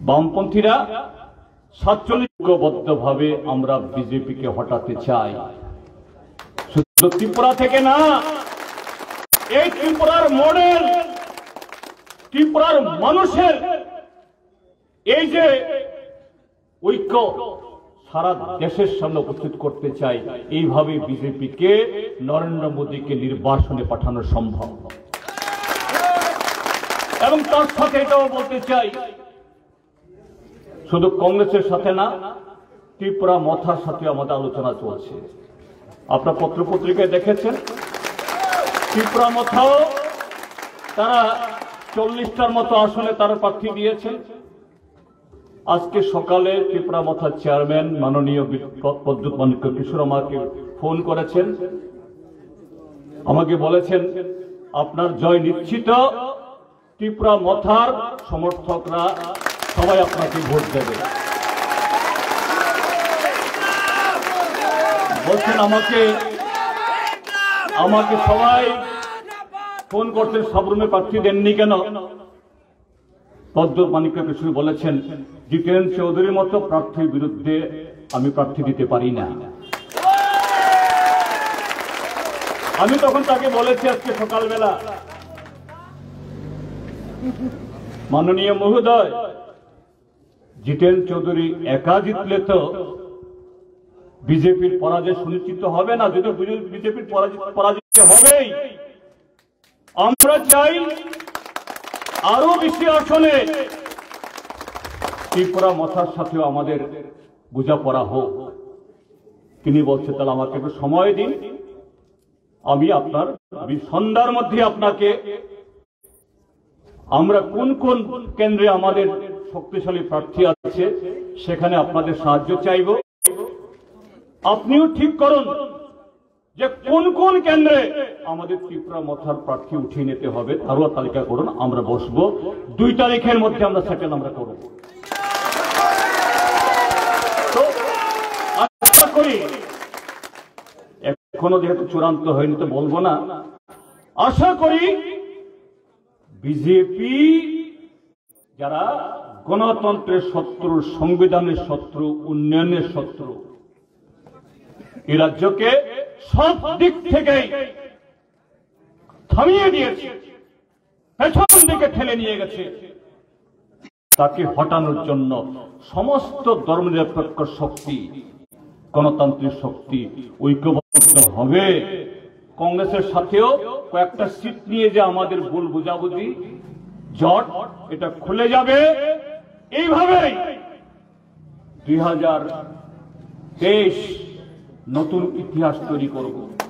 বামপন্থীরা 47বদ্ধভাবে আমরা বিজেপিকে হটাতে চাই। শুধু ত্রিপুরা থেকে না, এই ত্রিপুরার মডেল, ত্রিপুরার মানুষের এই যে ঐক্য সারা দেশের সামনে উপস্থিত করতে চাই। এইভাবে বিজেপিকে, নরেন্দ্র মোদীকে নির্বাসনে পাঠানো সম্ভব। এবং তার সাথে এটাও বলতে চাই, শুধু কংগ্রেসের সাথে না, ত্রিপুরা মথার সাথে আমাদের আলোচনা চলছে। আপনার পত্রপত্রিকায় দেখেছেন, ত্রিপুরা মথাও তারা 40টার মতো আসনে তারা প্রার্থী দিয়েছেন। আজকে সকালে ত্রিপুরা মথার চেয়ারম্যান মাননীয় প্রদ্যুৎ মানিক্য কিশোর আমাকে ফোন করেছেন, আমাকে বলেছেন আপনার জয় নিশ্চিত, ত্রিপুরা মথার সমর্থকরা সবাই আপনাকে ভোট দেবে। বলছেন আমাকে সবাই ফোন করছেন, সাবরুমে প্রার্থী দেননি কেন? প্রদ্যুৎ মানিক্য কিশোর বলেছেন, জিতেন চৌধুরীর মতো প্রার্থীর বিরুদ্ধে আমি প্রার্থী দিতে পারি না। আমি তখন তাকে বলেছি আজকে সকালবেলা, মাননীয় মহোদয়, জিতেন চৌধুরী একা জিতলে তো বিজেপির পরাজয় সুনিশ্চিত হবে না। যদি বিজেপির পরাজয় হবেই, আমরা চাই আরো বেশি আসনে ত্রিপুরা মথার সাথেও আমাদের বোঝাপড়া হোক। তিনি বলছেন তাহলে আমাকে একটু সময় দিন, আমি আপনার সন্ধ্যার মধ্যে আপনাকে আমরা কোন কোন কেন্দ্রে আমাদের শক্তিশালী প্রার্থী আছে সেখানে আপনাদের সাহায্য চাইব। আপনিও ঠিক করুন যে কোন কোন কেন্দ্রে আমাদের ত্রিপুরা মথার প্রার্থী উঠিয়ে নিতে হবে, তারও তালিকা করুন। আমরা বসবো, 2 তারিখের মধ্যে আমরা সেটেল আমরা করব। তো আশা করি, এখনো যেহেতু চূড়ান্ত হয়নি তো বলবো না, আশা করি বিজেপি যারা গণতন্ত্রের শত্রু, সংবিধানের শত্রু, উন্নয়নের শত্রু, এই রাজ্যকে সব দিক থেকেই থামিয়ে দিয়েছে, পেছন দিকে ঠেলে নিয়ে গেছে, তাকে হটানোর জন্য সমস্ত ধর্মনিরপেক্ষ শক্তি, গণতান্ত্রিক শক্তি ঐক্যবদ্ধ হবে। কংগ্রেসের সাথেও কয়েকটা সিট নিয়ে যে আমাদের ভুল বুঝাবুঝি জট, এটা খুলে যাবে। এইভাবেই 2023 নতুন ইতিহাস তৈরি করব।